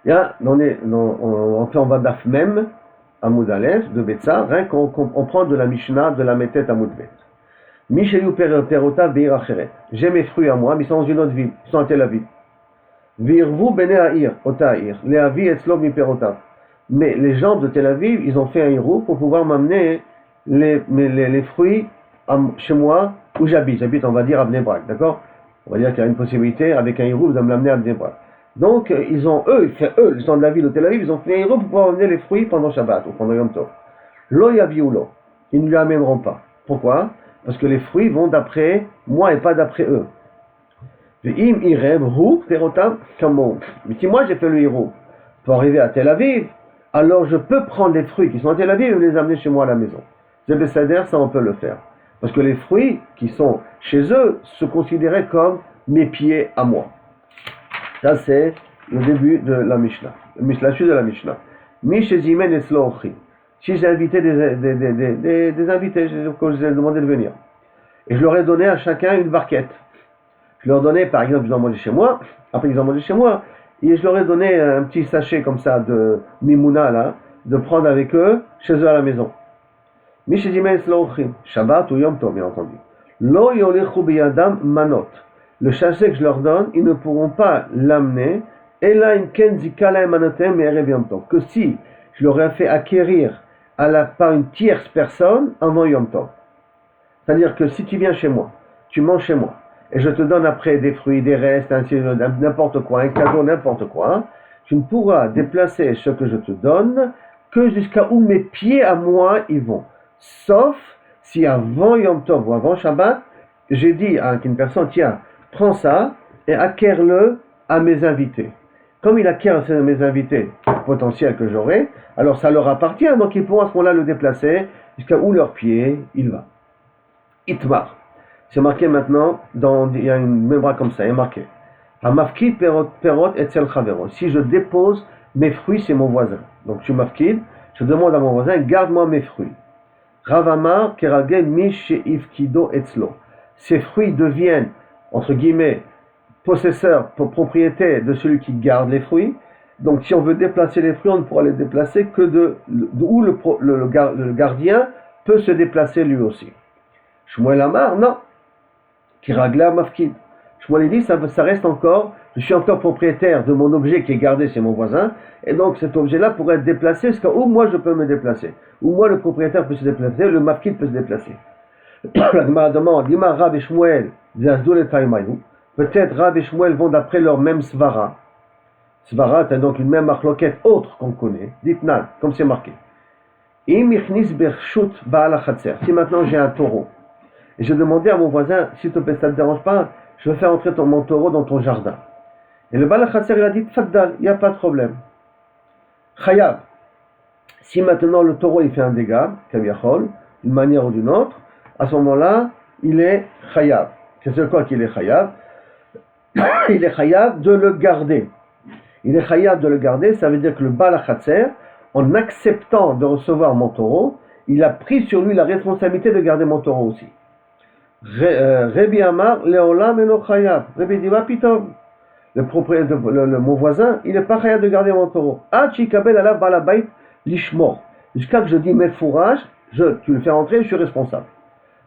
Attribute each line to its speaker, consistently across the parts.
Speaker 1: Là, on fait en Vadaf même, à Moudalef, de Betsa, rien qu'on prend de la Mishnah, de la Métet à Moudbet. Mishayu Perota Beir Acheret. J'ai mes fruits à moi, mais ils sont dans une autre ville, ils sont à Tel Aviv. Virvu Bene Aïr, Ota Aïr, les Avi Etzlov Mi Perota. Mais les gens de Tel Aviv, ils ont fait un hirou pour pouvoir m'amener les fruits chez moi, où j'habite. J'habite, on va dire, à Bnei Brak, d'accord? On va dire qu'il y a une possibilité, avec un hirou, vous allez me l'amener à Bnei Brak. Donc, ils ont, les gens de la ville de Tel Aviv, ils ont fait un hirou pour pouvoir amener les fruits pendant Shabbat ou pendant Yom Tov. Lo yaviulo, ils ne lui amèneront pas. Pourquoi? Parce que les fruits vont d'après moi et pas d'après eux. Mais si moi j'ai fait le hirou pour arriver à Tel Aviv, alors je peux prendre les fruits qui sont à Tel Aviv et les amener chez moi à la maison. Zebessader, ça on peut le faire. Parce que les fruits qui sont chez eux se considéraient comme mes pieds à moi. Ça c'est le début de la Mishnah. La suite de la Mishnah. Mishezimen et Slochi. Si j'ai invité des invités, quand je les ai demandé de venir. Et je leur ai donné à chacun une barquette. Je leur donnais, par exemple, ils ont mangé chez moi, après ils ont mangé chez moi, et je leur ai donné un petit sachet comme ça de mimouna, là, de prendre avec eux, chez eux à la maison. Shabbat ou Yom Tov, bien entendu. Lo yolechu biyadam manot. Le sachet que je leur donne, ils ne pourront pas l'amener, ela imken zikala emanotem erev Yom Tov. Que si je leur ai fait acquérir par une tierce personne avant Yom Tov. C'est-à-dire que si tu viens chez moi, tu manges chez moi, et je te donne après des fruits, des restes, n'importe quoi, un cadeau, n'importe quoi, tu ne pourras déplacer ce que je te donne que jusqu'à où mes pieds à moi y vont. Sauf si avant Yom Tov ou avant Shabbat, j'ai dit à une personne, tiens, prends ça et acquiert-le à mes invités. Comme il acquiert à mes invités potentiels que j'aurai, alors ça leur appartient, donc ils pourront à ce moment-là le déplacer jusqu'à où leur pied il va. Itmar. C'est marqué maintenant, il y a une mémoire comme ça, il est marqué. Hamafkid perot etzel chavero. Si je dépose mes fruits, c'est mon voisin. Donc je mafkid, je demande à mon voisin, garde-moi mes fruits. Ravamar keragel mishifkido etzlo. Ces fruits deviennent, entre guillemets, possesseurs, propriétaires de celui qui garde les fruits. Donc si on veut déplacer les fruits, on ne pourra les déplacer que d'où le gardien peut se déplacer lui aussi. Shmuel Amar, non. Kiragla mafkid. Shmuel dit, ça reste encore, je suis encore propriétaire de mon objet qui est gardé chez mon voisin, et donc cet objet-là pourrait être déplacé jusqu'à où moi je peux me déplacer, où moi le propriétaire peut se déplacer, le mafkid peut se déplacer. La Gemara demande, Dima Rav et Shmuel, peut-être Rav et Shmuel vont d'après leur même svara. Svara, c'est donc une même marloquette autre qu'on connaît, ditnan, comme c'est marqué. Si maintenant j'ai un taureau, et je demandais à mon voisin, s'il te plaît, ça ne te dérange pas, je veux faire entrer mon taureau dans ton jardin. Et le Baal HaChatzer, il a dit, Tfaddal, il n'y a pas de problème. Chayab, si maintenant le taureau il fait un dégât, Kaviachol, d'une manière ou d'une autre, à ce moment-là, il est Chayab. C'est quoi qu'il est Chayab? Il est Chayab de le garder. Il est Chayab de le garder, ça veut dire que le Baal HaChatzer, en acceptant de recevoir mon taureau, il a pris sur lui la responsabilité de garder mon taureau aussi. Rebi Amar, Leolam eno Chayab. Rebi dit, va pitov. Mon voisin, il n'est pas Chayab de garder mon taureau. Chikabel alav balabait lishmor. Jusqu'à que je dis mes fourrages, tu le fais rentrer, je suis responsable.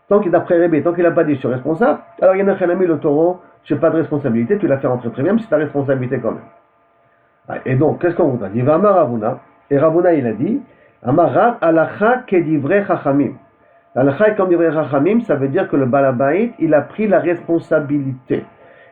Speaker 1: Tant qu'il d'après Rebi, tant qu'il n'a pas dit je suis responsable, alors il y en a qui ont mis le taureau, je n'ai pas de responsabilité, tu l'as fait rentrer très bien, mais c'est ta responsabilité quand même. Et donc, qu'est-ce qu'on voudra? Il va Amar Ravuna, et Ravuna il a dit, Amar Rav alacha kedivre chachamim. L'alakha, comme dirait Rachamim, ça veut dire que le balabait, il a pris la responsabilité.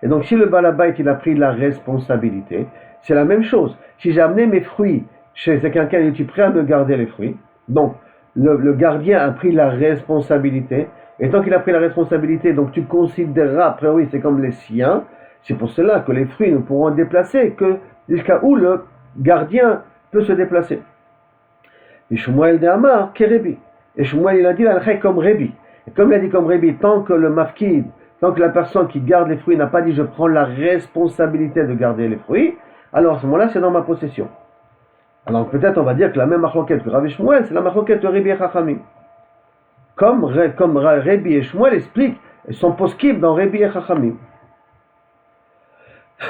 Speaker 1: Et donc, si le balabait, il a pris la responsabilité, c'est la même chose. Si j'ai amené mes fruits chez quelqu'un, il est prêt à me garder les fruits. Donc, le gardien a pris la responsabilité. Et tant qu'il a pris la responsabilité, donc tu considéreras, après oui, c'est comme les siens. C'est pour cela que les fruits ne pourront déplacer que jusqu'à où le gardien peut se déplacer. Et Shmuel de Amar, Kerebi. Et Shmuel il a dit la comme Rebi. Et comme il a dit comme Rebi, tant que le mafkid, tant que la personne qui garde les fruits n'a pas dit je prends la responsabilité de garder les fruits, alors à ce moment-là c'est dans ma possession. Alors peut-être on va dire que la même marloquette que Rav et Shmuel, c'est la marloquette de Rebi et Chachamim. Comme Rebi et Shmuel expliquent, ils sont poskim dans Rebi et Chachamim.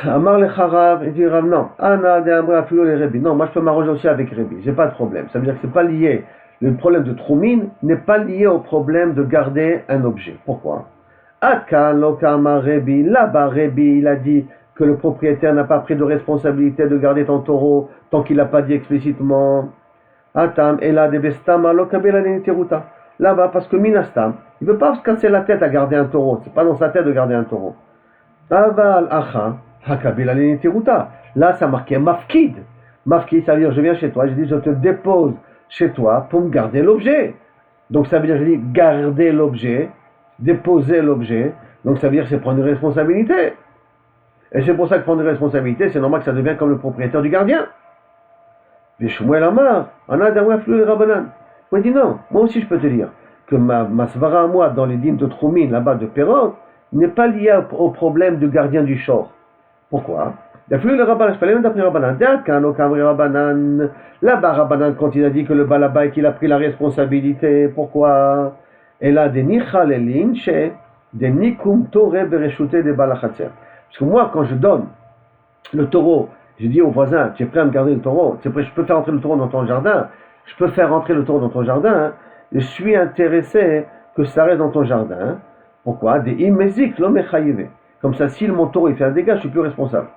Speaker 1: Amar le Harav, il dit Rav, non. Ana de Amra Afilo le Rebi. Non, moi je peux m'arranger aussi avec Rebi, j'ai pas de problème. Ça veut dire que c'est pas lié. Le problème de Troumine n'est pas lié au problème de garder un objet. Pourquoi? Akan Lokama Rebi, là-bas Rebi, il a dit que le propriétaire n'a pas pris de responsabilité de garder ton taureau tant qu'il n'a pas dit explicitement. Atam, et là, de Bestama Lokabela Leniteruta. Là-bas, parce que Minastam, il ne veut pas se casser la tête à garder un taureau. C'est pas dans sa tête de garder un taureau. Aval Acha. Là, ça marquait mafkid. Mafkid, ça veut dire je viens chez toi, je dis je te dépose chez toi pour me garder l'objet. Donc ça veut dire je dis garder l'objet, déposer l'objet. Donc ça veut dire c'est prendre une responsabilité. Et c'est pour ça que prendre une responsabilité, c'est normal que ça devient comme le propriétaire du gardien. Les Shmuel Amar, on a d'un flou les Rabbanan. Moi je dis non, moi aussi je peux te dire que ma svara à moi dans les dîmes de Troumine là-bas de Perot n'est pas liée au problème du gardien du shor. Pourquoi? Le Rabbanan, je peux aller même d'après Rabbanan. Là-bas, Rabbanan, quand il a dit que le balabay qu'il a pris la responsabilité, pourquoi? Et là, des nichalelin, des nikum tore bereshute des balachatzer. Parce que moi, quand je donne le taureau, je dis au voisin, tu es prêt à me garder le taureau, tu es prêt, je peux faire entrer le taureau dans ton jardin, je peux faire rentrer le taureau dans ton jardin, je suis intéressé que ça reste dans ton jardin. Pourquoi? Des imezik lo mechayive. Comme ça, si mon taureau il fait un dégât, je suis plus responsable.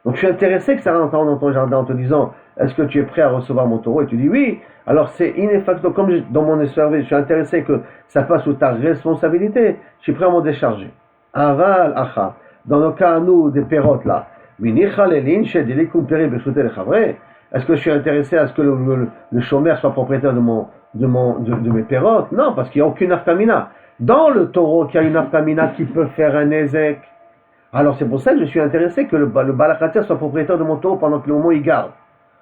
Speaker 1: Donc je suis intéressé que ça rentre dans ton jardin en te disant, est-ce que tu es prêt à recevoir mon taureau? Et tu dis oui. Alors c'est ineffecto, comme dans mon service, je suis intéressé que ça passe sous ta responsabilité, je suis prêt à m'en décharger. Aval, acha. Dans le cas, nous, des pérotes là, est-ce que je suis intéressé à ce que le chômeur soit propriétaire de mes pérotes? Non, parce qu'il n'y a aucune afkamina. Dans le taureau, qu'il y a une afkamina qui peut faire un ézek. Alors c'est pour ça que je suis intéressé que le balakhatia soit propriétaire de mon taureau pendant que le moment il garde,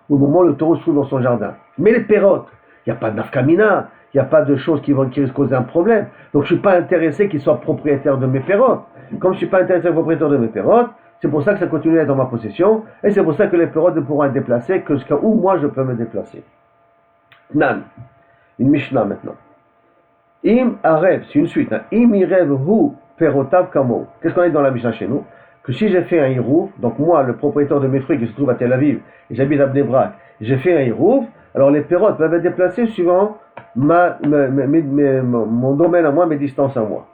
Speaker 1: ou le moment où le taureau se trouve dans son jardin. Mais les pérotes, il n'y a pas d'afkamina, il n'y a pas de choses qui risquent de causer un problème. Donc je ne suis pas intéressé qu'il soit propriétaire de mes pérotes. Comme je ne suis pas intéressé à propriétaire de mes pérotes, c'est pour ça que ça continue à être dans ma possession, et c'est pour ça que les pérotes ne pourront être déplacées que jusqu'à où moi je peux me déplacer. Nan, une Mishnah maintenant. Im Arev, c'est une suite. Hein. Im Irev Hu Perotav Kamo. Qu'est-ce qu'on a dans la Mishnah chez nous? Que si j'ai fait un Hirouv, donc moi, le propriétaire de mes fruits qui se trouve à Tel Aviv, et j'habite à Bnei Brak, j'ai fait un Hirouv, alors les pérotes peuvent être déplacées suivant mon domaine à moi, mes distances à moi.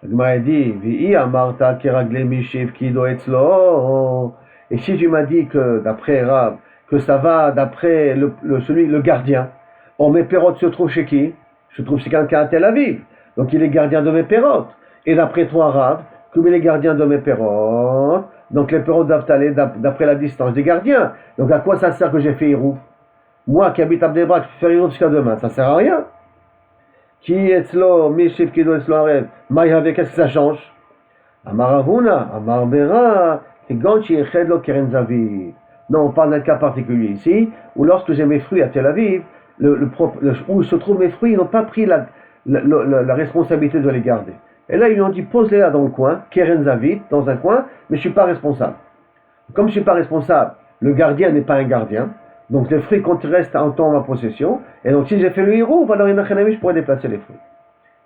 Speaker 1: La Gemara dit, Vi'i Amarta Keragle Mishiv Kido Etzlo. Et si tu m'as dit que, d'après Rab, que ça va d'après le gardien, or mes pérotes se trouvent chez qui? Se trouve chez quelqu'un à Tel Aviv. Donc il est gardien de mes pérotes. Et d'après toi, Rab, comme il est gardien de mes pérotes, donc les pérotes doivent aller d'après la distance des gardiens. Donc à quoi ça sert que j'ai fait Hirouf? Moi qui habite à Bnei Brak, je peux faire Hirouf jusqu'à demain. Ça sert à rien. Qui est là, Mishif qui doit être là, Maïave, qu'est-ce que ça change? Amaravuna, Amarbera, Ganchi et Chedlo Kerenzavi. Non, on parle d'un cas particulier ici, où lorsque j'ai mes fruits à Tel Aviv, où se trouvent mes fruits, ils n'ont pas pris la responsabilité de les garder. Et là, ils lui ont dit, pose-les là dans le coin, Kerenzavit, dans un coin, mais je ne suis pas responsable. Comme je ne suis pas responsable, le gardien n'est pas un gardien, donc les fruits restent en temps en ma possession, et donc si j'ai fait le héros, alors je pourrais déplacer les fruits.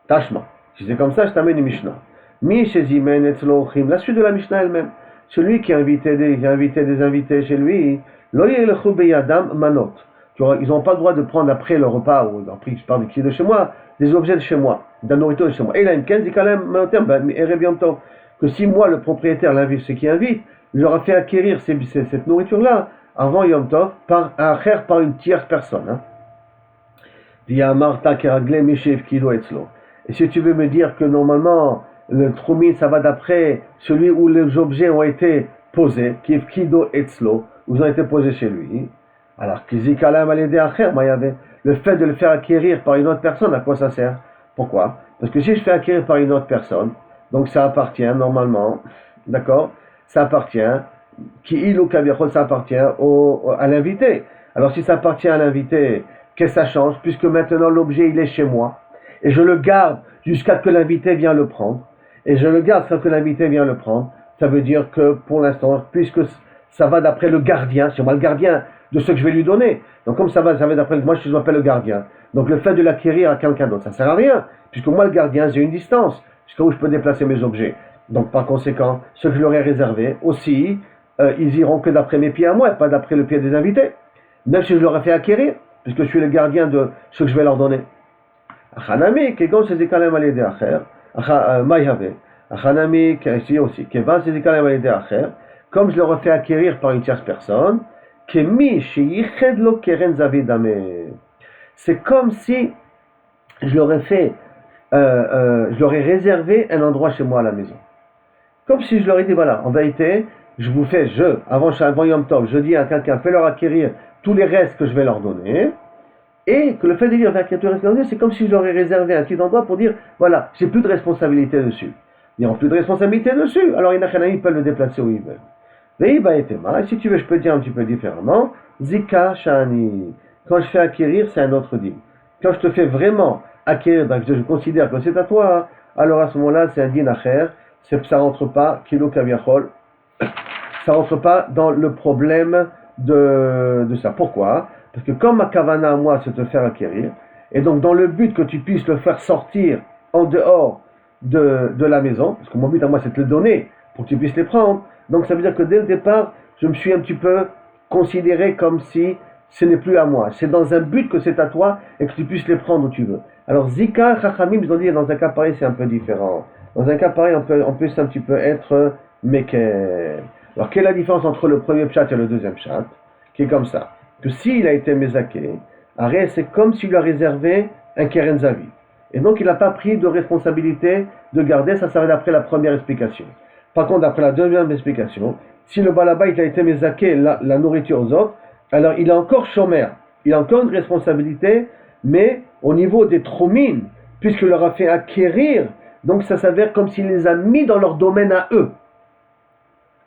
Speaker 1: Tachma. Si c'est comme ça, je t'amène une Mishnah. La suite de la Mishnah elle-même. Celui qui a invité des invités chez lui, manot. Ils n'ont pas le droit de prendre après le repas, ou après je parle de chez moi, des objets de chez moi, de la nourriture de chez moi. Et là, que si moi, le propriétaire, l'invite, ceux qui invitent, j'aurais fait acquérir cette nourriture-là avant Yom Tov par une tierce personne. Hein. Et si tu veux me dire que normalement, le troumine, ça va d'après celui où les objets ont été posés, qui est Kido Etzlo, où ils ont été posés chez lui. Alors, le fait de le faire acquérir par une autre personne, à quoi ça sert? Pourquoi? Parce que si je fais acquérir par une autre personne, donc ça appartient normalement, d'accord? Ça appartient, ça appartient à l'invité. Alors si ça appartient à l'invité, qu'est-ce que ça change? Puisque maintenant l'objet il est chez moi, et je le garde jusqu'à ce que l'invité vienne le prendre, et je le garde jusqu'à ce que l'invité vienne le prendre, ça veut dire que pour l'instant, puisque ça va d'après le gardien, c'est moi le gardien de ce que je vais lui donner. Donc comme ça va d'après moi, je m'appelle le gardien. Donc le fait de l'acquérir à quelqu'un d'autre, ça ne sert à rien, puisque moi le gardien, j'ai une distance, jusqu'à où je peux déplacer mes objets. Donc par conséquent, ce que je leur ai réservé, aussi, ils iront que d'après mes pieds à moi, et pas d'après le pied des invités. Même si je leur ai fait acquérir, puisque je suis le gardien de ce que je vais leur donner. Achanami, kegon sezikalem alede acher, maïhave. Achanami, ici aussi, kevan sezikalem alede acher, comme je leur ai fait acquérir par une tierce personne, kemi sheyiched lo keren zavidame. C'est comme si je leur ai fait, je leur ai réservé un endroit chez moi à la maison. Comme si je leur ai dit, voilà, en vérité, je vous fais, avant Yom Tov, je dis à quelqu'un, fais-leur acquérir tous les restes que je vais leur donner, et que le fait de dire, c'est comme si je leur ai réservé un petit endroit pour dire, voilà, j'ai plus de responsabilité dessus. Ils n'ont plus de responsabilité dessus, alors ils peuvent le déplacer où ils veulent. Et si tu veux, je peux dire un petit peu différemment, Zika Shani. Quand je fais acquérir, c'est un autre din. Quand je te fais vraiment acquérir, donc je considère que c'est à toi, alors à ce moment-là, c'est un din acher, ça rentre pas, kilo kaviachol, ça rentre pas dans le problème de ça. Pourquoi? Parce que comme ma kavana à moi, c'est te faire acquérir, et donc dans le but que tu puisses le faire sortir en dehors de la maison, parce que mon but à moi, c'est de te le donner pour que tu puisses les prendre, donc ça veut dire que dès le départ, je me suis un petit peu considéré comme si ce n'est plus à moi. C'est dans un but que c'est à toi et que tu puisses les prendre où tu veux. Alors Zika, Chachamim, ils ont dit dans un cas pareil, c'est un peu différent. Dans un cas pareil, on peut un petit peu être Mekel. Alors quelle est la différence entre le premier pshat et le deuxième pshat? Qui est comme ça. Que s'il a été Mezaké, arrête, c'est comme s'il lui a réservé un Keren Zavi. Et donc il n'a pas pris de responsabilité de garder, ça va d'après la première explication. Par contre, d'après la deuxième explication, si le balaba il a été Mezaké, la nourriture aux autres, alors il a encore chômer, il a encore une responsabilité, mais au niveau des tromines, puisqu'il leur a fait acquérir, donc ça s'avère comme s'il les a mis dans leur domaine à eux.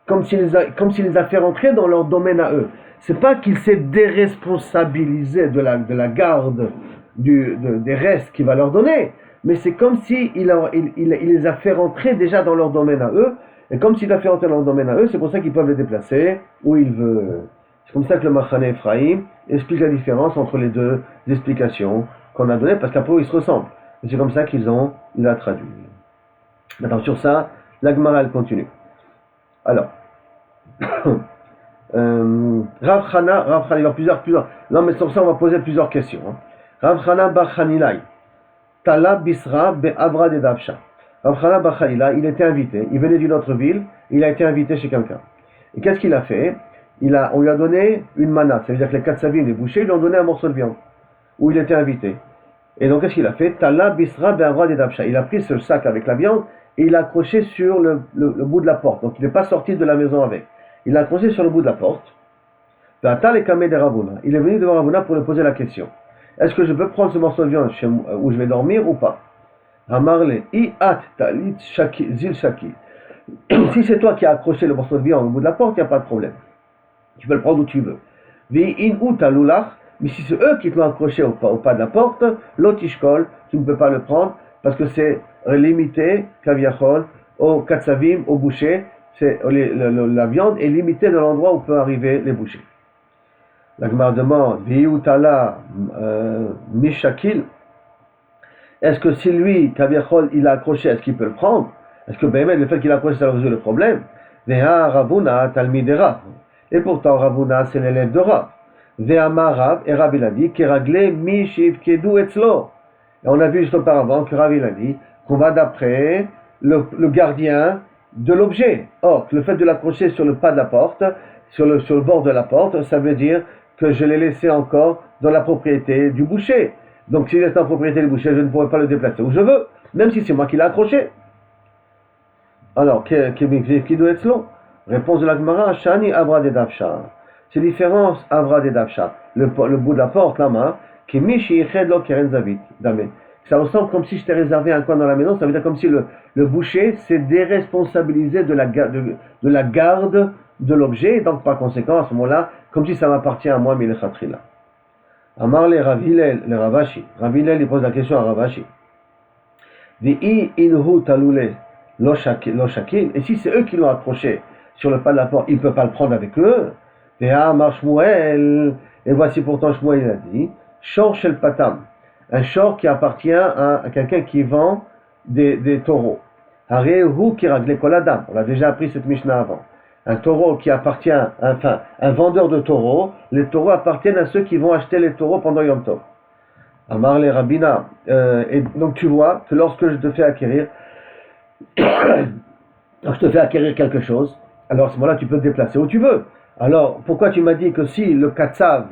Speaker 1: Comme s'il les a fait rentrer dans leur domaine à eux. C'est pas qu'il s'est déresponsabilisé de la garde des restes qu'il va leur donner, mais c'est comme s'il les a fait rentrer déjà dans leur domaine à eux, et comme s'il a fait rentrer dans leur domaine à eux, c'est pour ça qu'ils peuvent les déplacer où ils veulent. C'est comme ça que le Machane Ephraim explique la différence entre les deux explications qu'on a données, parce qu'après ils se ressemblent. Et c'est comme ça qu'il a traduit. Maintenant sur ça, la Gemara elle continue. Alors, Rav Chana, il y a plusieurs. Non, mais sur ça, on va poser plusieurs questions. Rav Chana bar Chanilai, Tala Bisra be'Avra de Davsha. Rav Chana bar Chanilai, il était invité, il venait d'une autre ville, il a été invité chez quelqu'un. Et qu'est-ce qu'il a fait? On lui a donné une mana, ça veut dire que les Katsavim, les bouchers, ils lui ont donné un morceau de viande, où il était invité. Et donc, qu'est-ce qu'il a fait? Tala Bisra be'Avra de Davsha. Il a pris ce sac avec la viande, et il l'a accroché sur le bout de la porte. Donc il n'est pas sorti de la maison avec. Il l'a accroché sur le bout de la porte. Il est venu devant Ravuna pour lui poser la question. Est-ce que je peux prendre ce morceau de viande où je vais dormir ou pas? Si c'est toi qui as accroché le morceau de viande au bout de la porte, il n'y a pas de problème. Tu peux le prendre où tu veux. Mais si c'est eux qui l'ont accroché au pas de la porte, l'otishkol, tu ne peux pas le prendre parce que c'est limité, kaviachol, au katsavim, au boucher, la viande est limitée dans l'endroit où peuvent arriver les bouchers. La Gemara demande, Viutala Mishakil, est-ce que si lui, kaviachol, il a accroché, est-ce qu'il peut le prendre? Est-ce que le fait qu'il a accroché, ça résout le problème? Veha Ravuna Talmidera. Et pourtant, Ravuna, c'est l'élève de Rav. Veha Marav, et Rav il a dit, Keragle Mishiv Kedu Etzlo. Et on a vu juste auparavant que Rav il a dit qu'on va d'après le gardien de l'objet. Or, le fait de l'accrocher sur le pas de la porte, sur le bord de la porte, ça veut dire que je l'ai laissé encore dans la propriété du boucher. Donc, s'il est en propriété du boucher, je ne pourrai pas le déplacer où je veux, même si c'est moi qui l'ai accroché. Alors, qui doit être long? Réponse de la Gemara, Shani Avra de Davsha. C'est différence Avra de Davsha. Le bout de la porte, la main, qui Mishi Chedlo Keren Zavit. Ça ressemble comme si je t'ai réservé un coin dans la maison, ça veut dire comme si le boucher s'est déresponsabilisé de la garde de l'objet, et donc par conséquent, à ce moment-là, comme si ça m'appartient à moi, mais le khatrila. Amar le Rav Hillel, le Ravashi. Rav Hillel, il pose la question à Ravashi. Vi'i inhu talule lo shakin, et si c'est eux qui l'ont accroché sur le pas de la porte, il ne peut pas le prendre avec eux. Ve'a Amar Shmuel, et voici pourtant Shmuel, il a dit, Shor shel patam. Un shor qui appartient à quelqu'un qui vend des taureaux. On a déjà appris cette Mishnah avant. Un taureau qui appartient, enfin, un vendeur de taureaux, les taureaux appartiennent à ceux qui vont acheter les taureaux pendant Yom Tov. Amar les Rabina. Et donc tu vois que lorsque je te fais acquérir, je te fais acquérir quelque chose, alors à ce moment-là tu peux te déplacer où tu veux. Alors pourquoi tu m'as dit que si le katsav,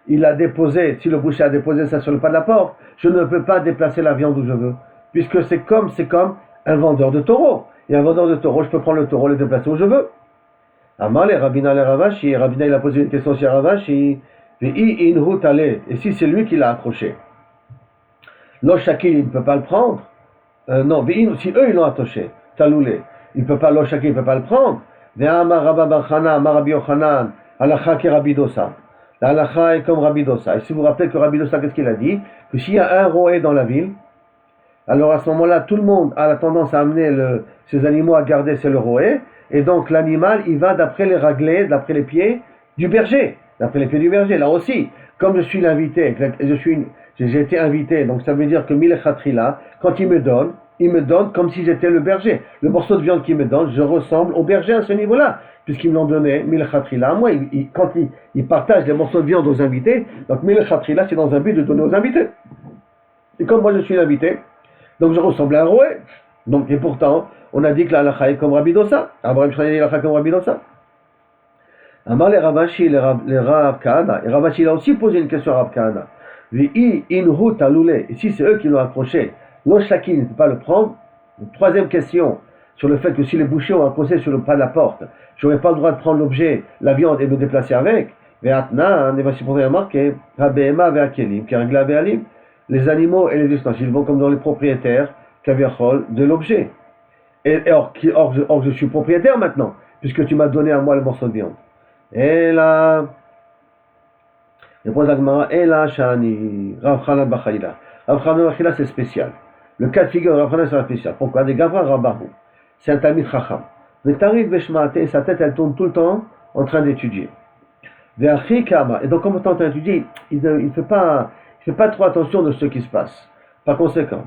Speaker 1: il a déposé, si le boucher a déposé ça sur le pas de la porte, je ne peux pas déplacer la viande où je veux, puisque c'est comme un vendeur de taureaux. Et un vendeur de taureaux, je peux prendre le taureau et le déplacer où je veux. Amar les Rabina les Ravashi, Rabina il a posé une question sur Ravashi, et si c'est lui qui l'a accroché, l'oshaki il ne peut pas le prendre. Non, si eux ils l'ont attaché, taloulé, il ne peut pas, l'oshaki il ne peut pas le prendre. Ve'amar Rabba Barchana, Amar Rabbi Yochanan, Halacha ki Rabbi Dosa. La halacha est comme Rabbi Dosa. Et si vous vous rappelez que Rabbi Dosa, qu'est-ce qu'il a dit? Que s'il y a un roé dans la ville, alors à ce moment-là, tout le monde a la tendance à amener ces animaux à garder c'est le roé, et donc l'animal, il va d'après les raglés, d'après les pieds du berger, d'après les pieds du berger. Là aussi, comme je suis l'invité, j'ai été invité, donc ça veut dire que Milchatrila, quand il me donne comme si j'étais le berger. Le morceau de viande qu'il me donne, je ressemble au berger à ce niveau-là, puisqu'ils me l'ont donné, Milchatrila. Moi, quand il partage les morceaux de viande aux invités, donc Milchatrila, c'est dans un but de donner aux invités. Et comme moi je suis l'invité, donc je ressemble à un roué. Donc, et pourtant, on a dit que la halakha est comme Rabbi Dosa. Abraham Shani dit la halakha comme Rabbi Dosa. Amar les Ravashi, les Rav Kahana. Et Ravashi il a aussi posé une question à Rav Kahana. Vi'i inhu taloulé. Et si c'est eux qui l'ont accroché, l'oshaki ne peut pas le prendre. Une troisième question sur le fait que si les bouchers ont accroché sur le pas de la porte, je n'aurais pas le droit de prendre l'objet, la viande et me déplacer avec. Ve'atna, et voici pour remarquer, Rabbeema ve'akelim, Keragla ve'alim. Les animaux et les ustensiles vont comme dans les propriétaires de l'objet. Or, je suis propriétaire maintenant, puisque tu m'as donné à moi le morceau de viande. Et là, et là, Shani, Rav Chanan Bachayla. Rav Chanan Bachayla, c'est spécial. Le cas de figure de Rav Chanan, c'est spécial. Pourquoi? Des Gavra Rabahu. C'est un Talmid Chacham. Mais Tarid Beshmaate, sa tête, elle tourne tout le temps en train d'étudier. Et donc, comme on est en train d'étudier, il ne fait pas trop attention de ce qui se passe. Par conséquent,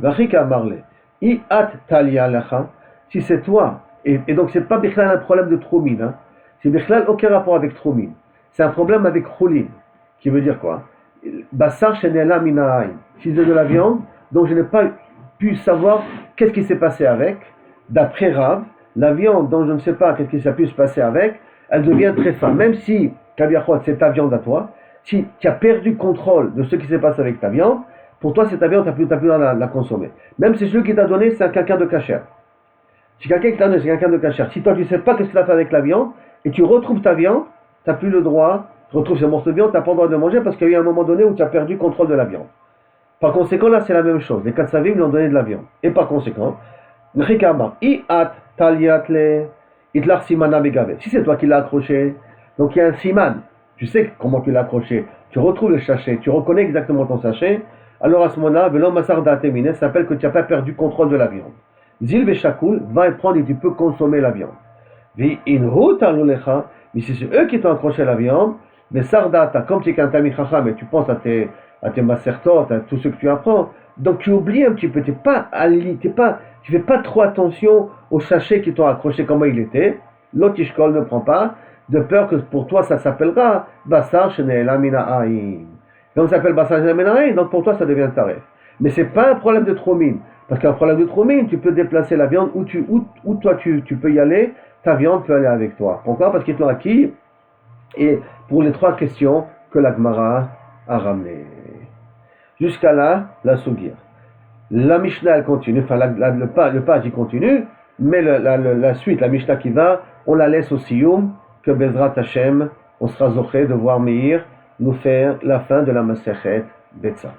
Speaker 1: si c'est toi, et donc c'est pas Bichlal un problème de Troumine, hein, c'est Bichlal aucun rapport avec Troumine, c'est un problème avec Choulin, qui veut dire quoi? Bassar Shenela Minahaim, si c'est de la viande, donc je n'ai pas pu savoir qu'est-ce qui s'est passé avec, d'après Rav, la viande dont je ne sais pas qu'est-ce qui s'est pu se passer avec, elle devient très fin, même si, Kaviachot, c'est ta viande à toi, si tu as perdu contrôle de ce qui s'est passé avec ta viande, pour toi c'est ta viande, tu n'as plus la consommer. Même si celui qui t'a donné, c'est quelqu'un de cachère. Si quelqu'un qui t'a donné, c'est quelqu'un de cachère. Si toi tu ne sais pas qu'est-ce que tu as fait avec la viande, et tu retrouves ta viande, tu n'as plus le droit, tu retrouves ce morceau de viande, tu n'as pas le droit de manger parce qu'il y a eu un moment donné où tu as perdu contrôle de la viande. Par conséquent, là c'est la même chose. Les Katsavim lui ont donné de la viande. Et par conséquent, si c'est toi qui l'as accroché, donc il y a un siman, tu sais comment tu l'as accroché, tu retrouves le sachet, tu reconnais exactement ton sachet, alors à ce moment-là, Velom Masar Datemine, ça s'appelle que tu n'as pas perdu contrôle de la viande. Zil Veshakoul, va et prendre et tu peux consommer la viande. Vi Inhu Talulecha, mais si c'est eux qui t'ont accroché la viande, mais Sardata, comme tu es qu'un Tamid Chacham, et tu penses à tes masertot, à tout ce que tu apprends, donc tu oublies un petit peu, tu fais pas trop attention au sachet qui t'ont accroché, comment il était. L'otishkol ne prend pas, de peur que pour toi ça s'appellera Bassar Shene'ela Mina'aim. Donc ça s'appelle Bassar Shene'ela Mina'aim, donc pour toi ça devient taref. Mais c'est pas un problème de tromine, parce qu'un problème de tromine, tu peux déplacer la viande où toi tu peux y aller, ta viande peut aller avec toi. Pourquoi? Parce qu'ils te l'ont acquis, et pour les trois questions que la Gemara a ramenées. Jusqu'à là, la Sougir. La Mishnah elle continue, enfin le page il continue, mais la suite, la Mishnah qui va, on la laisse au Siyum, que Bezrat Hashem, on sera zoché de voir Meir nous faire la fin de la Masechet Betsa.